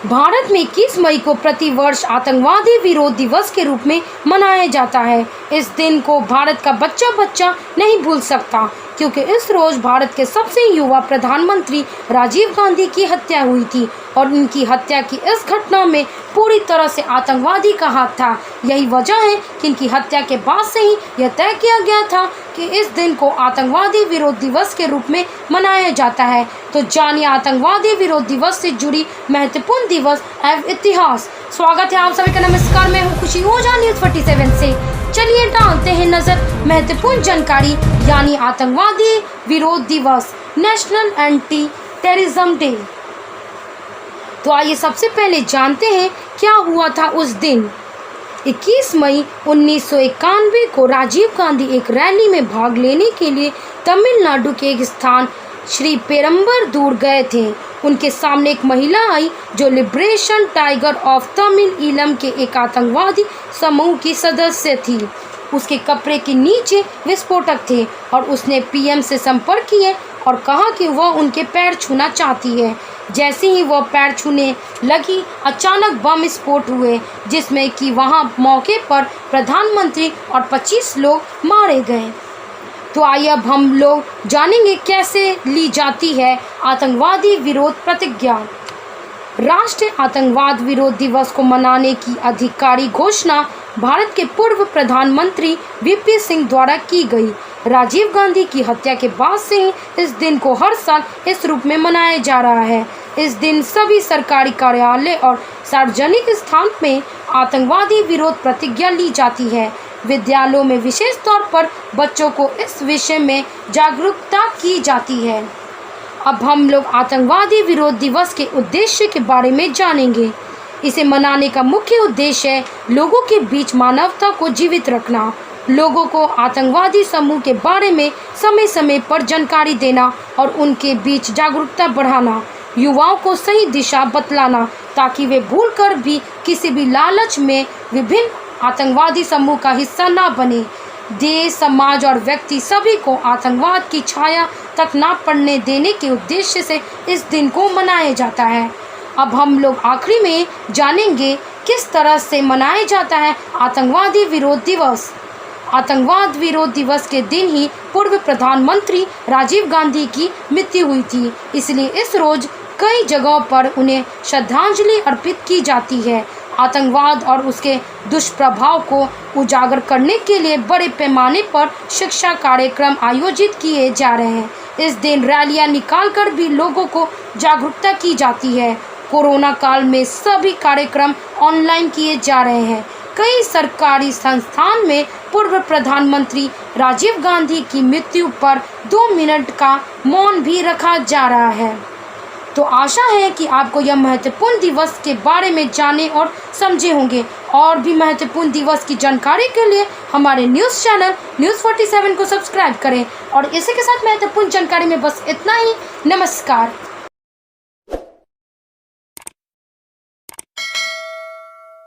भारत में 21 मई को प्रतिवर्ष आतंकवादी विरोध दिवस के रूप में मनाया जाता है। इस दिन को भारत का बच्चा बच्चा नहीं भूल सकता, क्योंकि इस रोज भारत के सबसे युवा प्रधानमंत्री राजीव गांधी की हत्या हुई थी और उनकी हत्या की इस घटना में पूरी तरह से आतंकवादी का हाथ था। यही वजह है कि इनकी हत्या के बाद से ही यह तय किया गया था कि इस दिन को आतंकवादी विरोध दिवस के रूप में मनाया जाता है। तो जानिए आतंकवादी विरोध दिवस से जुड़ी महत्वपूर्ण दिवस एवं इतिहास। स्वागत है आप सभी का। नमस्कार, मैं हूँ खुशी ओझा न्यूज़ 47 से। चलिए डालते हैं नजर महत्वपूर्ण जानकारी, यानी आतंकवादी विरोध दिवस, नेशनल एंटी टेररिज्म डे। तो आइए सबसे पहले जानते हैं क्या हुआ था उस दिन। 21 मई 1991 को राजीव गांधी एक रैली में भाग लेने के लिए तमिलनाडु के एक स्थान श्री पेरम्बदूर गए थे। उनके सामने एक महिला आई जो liberation tiger of Tamil Eelam के एक आतंकवादी समूह की सदस्य थी। उसके कपड़े के नीचे विस्फोटक थे और उसने पीएम से संपर्क किए और कहा कि वह उनके पैर छूना चाहती है। जैसे ही वह पैर छूने लगी, अचानक बम विस्फोट हुए, जिसमें कि वहां मौके पर प्रधानमंत्री और 25 लोग मारे गए। तो आइए अब हम लोग जानेंगे कैसे ली जाती है आतंकवादी विरोध प्रतिज्ञा। राष्ट्रीय आतंकवाद विरोध दिवस को मनाने की आधिकारिक घोषणा भारत के पूर्व प्रधानमंत्री वीपी सिंह द्वारा की गई। राजीव गांधी की हत्या के बाद से ही इस दिन को हर साल इस रूप में मनाया जा रहा है। इस दिन सभी सरकारी कार्यालय और सार्वजनिक स्थान में आतंकवादी विरोध प्रतिज्ञा ली जाती है। विद्यालयों में विशेष तौर पर बच्चों को इस विषय में जागरूकता की जाती है। अब हम लोग आतंकवादी विरोध दिवस के उद्देश्य के बारे में जानेंगे। इसे मनाने का मुख्य उद्देश्य है लोगों के बीच मानवता को जीवित रखना, लोगों को आतंकवादी समूह के बारे में समय समय पर जानकारी देना और उनके बीच जागरूकता बढ़ाना, युवाओं को सही दिशा बतलाना ताकि वे भूलकर भी किसी भी लालच में विभिन्न आतंकवादी समूह का हिस्सा ना बने। देश, समाज और व्यक्ति सभी को आतंकवाद की छाया तक ना पड़ने देने के उद्देश्य से इस दिन को मनाया जाता है। अब हम लोग आखिरी में जानेंगे किस तरह से मनाया जाता है आतंकवादी विरोध दिवस। आतंकवाद विरोध दिवस के दिन ही पूर्व प्रधानमंत्री राजीव गांधी की मृत्यु हुई थी, इसलिए इस रोज कई जगहों पर उन्हें श्रद्धांजलि अर्पित की जाती है। आतंकवाद और उसके दुष्प्रभाव को उजागर करने के लिए बड़े पैमाने पर शिक्षा कार्यक्रम आयोजित किए जा रहे हैं। इस दिन रैलियां निकालकर भी लोगों को जागरूकता की जाती है। कोरोना काल में सभी कार्यक्रम ऑनलाइन किए जा रहे हैं। कई सरकारी संस्थान में पूर्व प्रधानमंत्री राजीव गांधी की मृत्यु पर 2 मिनट का मौन भी रखा जा रहा है। तो आशा है कि आपको यह महत्वपूर्ण दिवस के बारे में जाने और समझे होंगे। और भी महत्वपूर्ण दिवस की जानकारी के लिए हमारे न्यूज़ चैनल न्यूज़ 47 को सब्सक्राइब करें। और इसी के साथ महत्वपूर्ण जानकारी में बस इतना ही। नमस्कार।